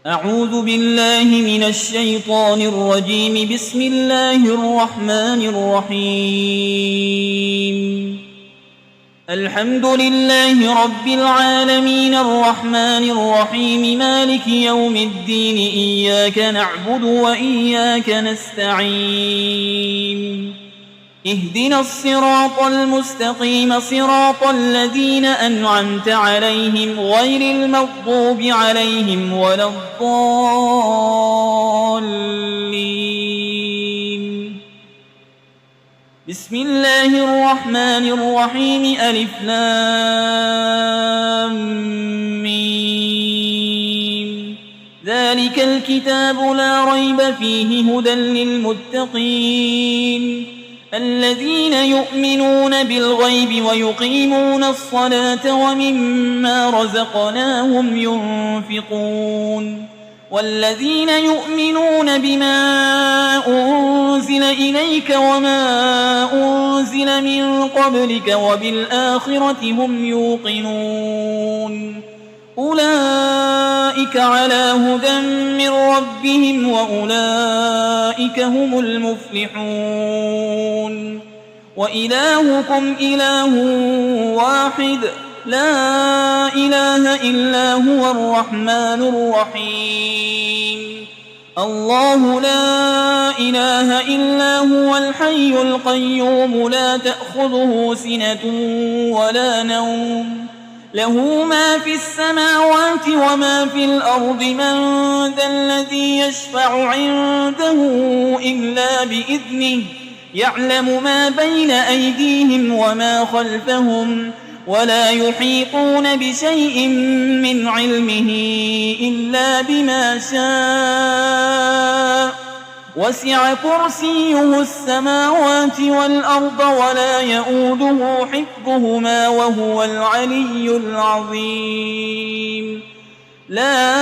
أعوذ بالله من الشيطان الرجيم. بسم الله الرحمن الرحيم. الحمد لله رب العالمين الرحمن الرحيم مالك يوم الدين. إياك نعبد وإياك نستعين. اهدنا الصراط المستقيم صراط الذين أنعمت عليهم غير المغضوب عليهم ولا الضالين. بسم الله الرحمن الرحيم. ألف لام ميم. ذلك الكتاب لا ريب فيه هدى للمتقين الذين يؤمنون بالغيب ويقيمون الصلاة ومما رزقناهم ينفقون والذين يؤمنون بما أنزل إليك وما أنزل من قبلك وبالآخرة هم يوقنون أولئك على هدى من ربهم وأولئك هم المفلحون. وإلهكم إله واحد لا إله إلا هو الرحمن الرحيم. الله لا إله إلا هو الحي القيوم لا تأخذه سنة ولا نوم له ما في السماوات وما في الأرض. من ذا الذي يشفع عنده إلا بإذنه يعلم ما بين أيديهم وما خلفهم ولا يحيطون بشيء من علمه إلا بما شاء. وسع كرسيه السماوات والأرض ولا يؤوده حفظهما وهو العلي العظيم. لا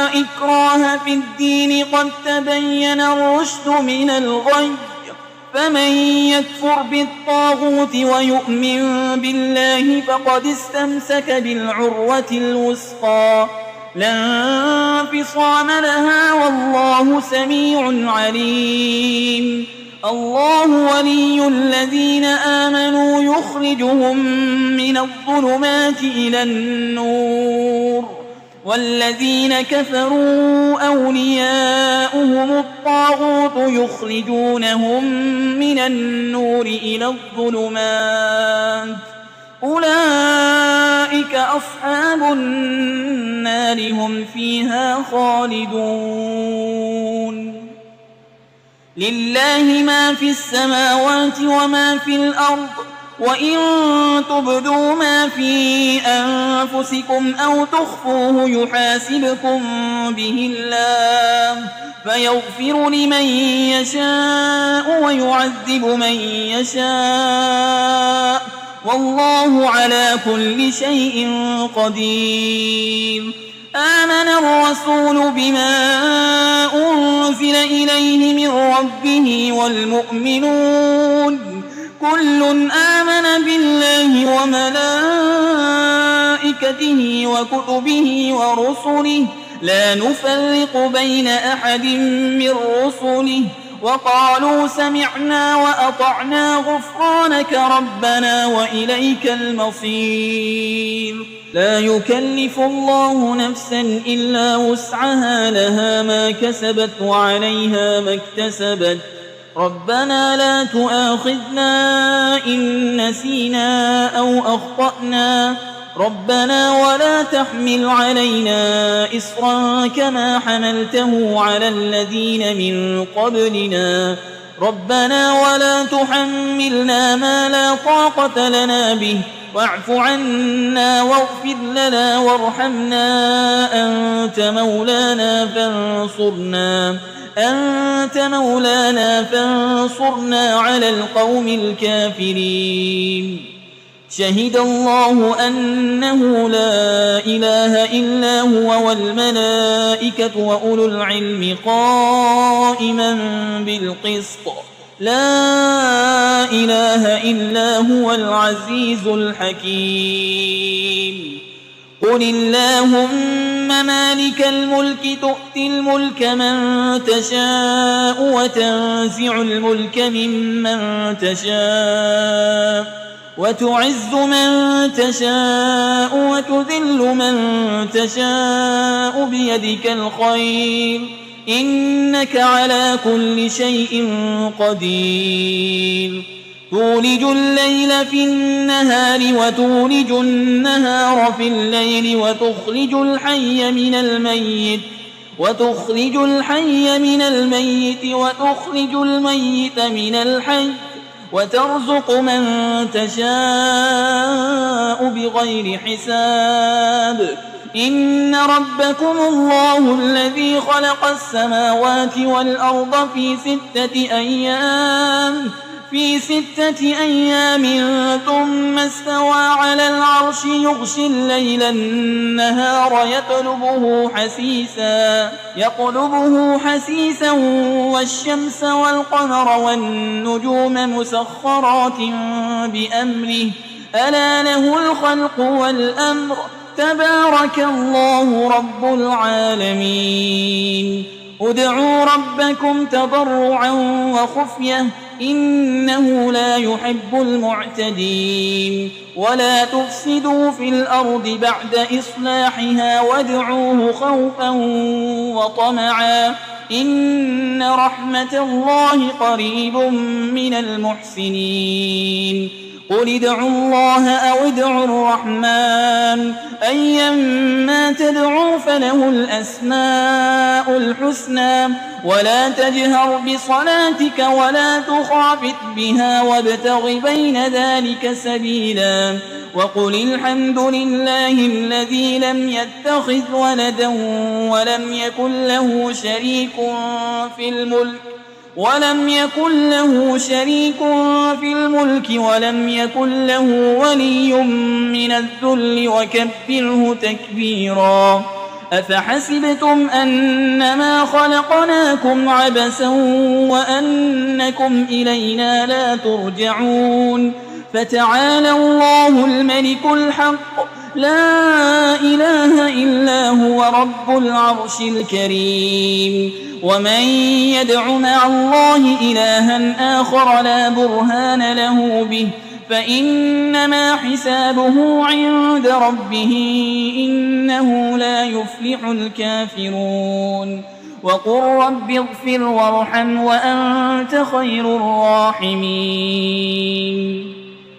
إكراه في الدين قد تبين الرشد من الغي. فمن يكفر بالطاغوت ويؤمن بالله فقد استمسك بالعروة الوثقى لا انفصام لها والله سميع عليم. الله ولي الذين آمنوا يخرجهم من الظلمات إلى النور والذين كفروا أولياؤهم الطاغوت يخرجونهم من النور إلى الظلمات أولئك أصحاب النار هم فيها خالدون. لله ما في السماوات وما في الأرض وإن تبدوا ما في أنفسكم أو تخفوه يحاسبكم به الله فيغفر لمن يشاء ويعذب من يشاء والله على كل شيء قدير. آمن الرسول بما أنزل إليه من ربه والمؤمنون كل آمن بالله وملائكته وكتبه ورسله لا نفرق بين أحد من رسله وقالوا سمعنا وأطعنا غفرانك ربنا وإليك المصير. لا يكلف الله نفسا إلا وسعها لها ما كسبت وعليها ما اكتسبت. ربنا لا تؤاخذنا إن نسينا أو أخطأنا ربنا ولا تحمل علينا إصرا كما حملته على الذين من قبلنا ربنا ولا تحملنا ما لا طاقة لنا به واعف عنا واغفر لنا وارحمنا أنت مولانا فانصرنا على القوم الكافرين. شهد الله أنه لا إله إلا هو والملائكة وأولو العلم قائما بالقسط لا إله إلا هو العزيز الحكيم. قل اللهم مالك الملك تؤتي الملك من تشاء وتنزع الملك ممن تشاء وتعز من تشاء وتذل من تشاء بيدك الخير إنك على كل شيء قدير تولج الليل في النهار وتولج النهار في الليل وتخرج الحي من الميت وتخرج الميت من الحي وترزق من تشاء بغير حساب إن ربكم الله الذي خلق السماوات والأرض في 6 أيام ثم استوى على العرش يغشي الليل النهار يطلبه حسيسا والشمس والقمر والنجوم مسخرات بأمره ألا له الخلق والأمر تبارك الله رب العالمين ادعوا ربكم تضرعا وخفية إنه لا يحب المعتدين ولا تفسدوا في الأرض بعد إصلاحها وادعوه خوفا وطمعا إن رحمة الله قريب من المحسنين قل ادعوا الله أو ادعوا الرحمن أيما تدعوا فله الأسماء الحسنى ولا تجهر بصلاتك ولا تخافت بها وابتغ بين ذلك سبيلا وقل الحمد لله الذي لم يتخذ ولدا ولم يكن له شريك في الملك ولم يكن له ولي من الذل وكبره تكبيرا أفحسبتم أنما خلقناكم عبثا وأنكم إلينا لا ترجعون فتعالى الله الملك الحق لا إله إلا هو رب العرش الكريم ومن يدع مع الله إلها آخر لا برهان له به فإنما حسابه عند ربه إنه لا يفلح الكافرون وقل رب اغفر وارحم وأنت خير الراحمين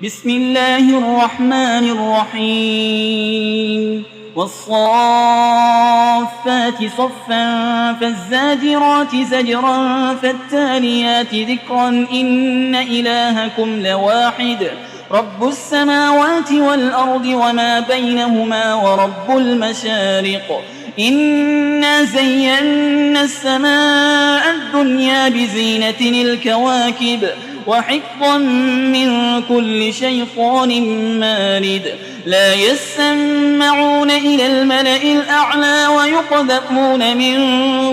بسم الله الرحمن الرحيم والصافات صفا فالزاجرات زجرا فالتاليات ذكرا إن إلهكم لواحد رب السماوات والأرض وما بينهما ورب المشارق إنا زينا السماء الدنيا بزينة الكواكب وحفظا من كل شيطان مارد لا يسمعون إلى الملأ الأعلى ويقذفون من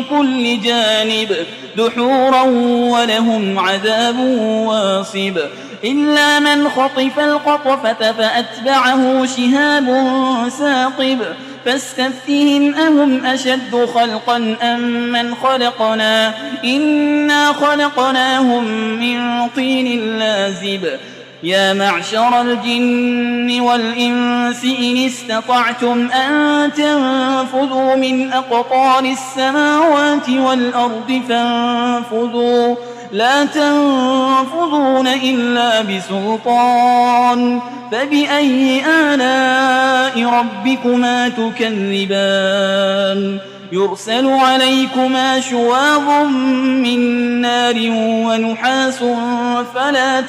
كل جانب دحورا ولهم عذاب واصب إلا من خطف الخطفة فأتبعه شهاب ثاقب فاستفتهم أهم أشد خلقا أم من خلقنا إنا خلقناهم من طين لازب يا معشر الجن والإنس إن استطعتم أن تنفذوا من أقطار السماوات والأرض فانفذوا لا تنفذون إلا بسلطان فبأي آلاء ربكما تكذبان يرسل عليكما شواظ من نار ونحاس فلا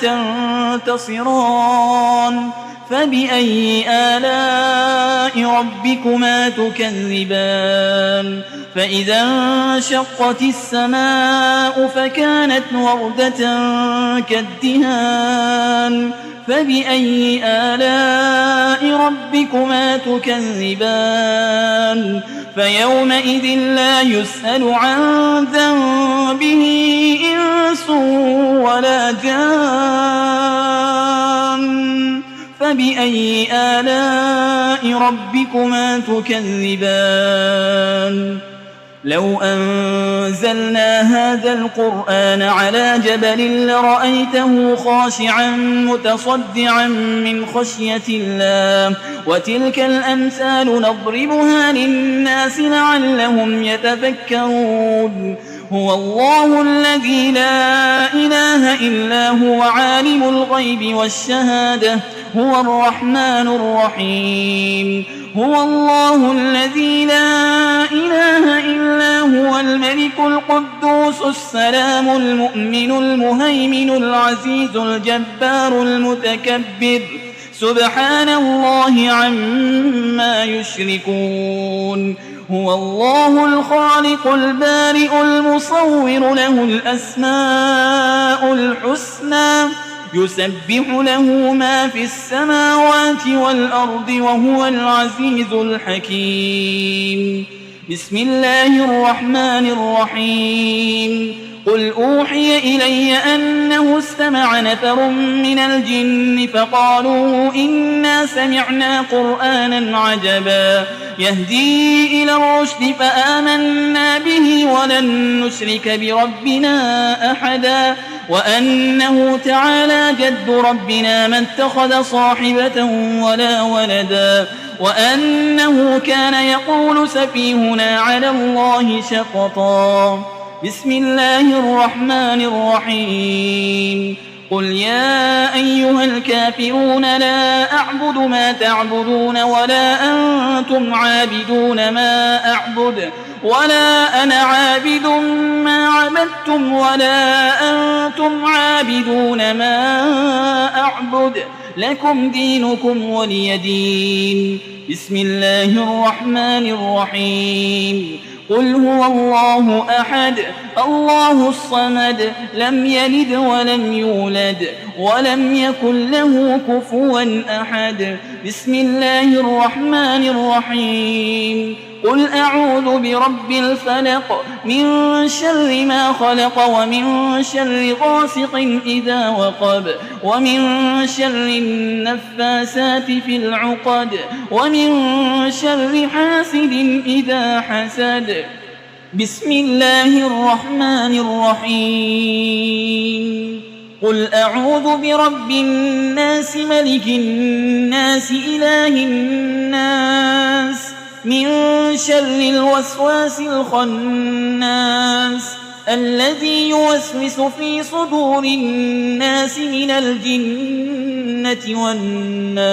تنتصران فبأي آلاء ربكما تكذبان فإذا انشقت السماء فكانت وردة كالدهان فبأي آلاء ربكما تكذبان فيومئذ لا يسأل عن ذنبه إنس ولا جان فبأي آلاء ربكما تكذبان لو أنزلنا هذا القرآن على جبل لرأيته خاشعا متصدعا من خشية الله وتلك الأمثال نضربها للناس لعلهم يتفكرون هو الله الذي لا إله إلا هو عالم الغيب والشهادة هو الرحمن الرحيم هو الله الذي لا إله إلا هو الملك القدوس السلام المؤمن المهيمن العزيز الجبار المتكبر سبحان الله عما يشركون هو الله الخالق البارئ المصور له الأسماء الحسنى يسبح له ما في السماوات والأرض وهو العزيز الحكيم بسم الله الرحمن الرحيم قل أوحي إلي أنه استمع نفر من الجن فقالوا إنا سمعنا قرآنا عجبا يهدي إلى الرشد فآمنا به ولن نشرك بربنا أحدا وأنه تعالى جد ربنا ما اتخذ صاحبة ولا ولدا وأنه كان يقول سفيهنا على الله شططا بسم الله الرحمن الرحيم قل يا أيها الكافرون لا أعبد ما تعبدون ولا أنتم عابدون ما أعبد ولا أنا عابد ما عبدتم ولا أنتم عابدون ما أعبد لكم دينكم ولي دين بسم الله الرحمن الرحيم قل هو الله أحد الله الصمد لم يلد ولم يولد ولم يكن له كفوا أحد بسم الله الرحمن الرحيم قل أعوذ برب الفلق من شر ما خلق ومن شر غاسق إذا وقب ومن شر النفاسات في العقد ومن شر حاسد إذا حسد بسم الله الرحمن الرحيم قل أعوذ برب الناس ملك الناس إله الناس من شر الوسواس الخناس الذي يوسوس في صدور الناس من الجنة والناس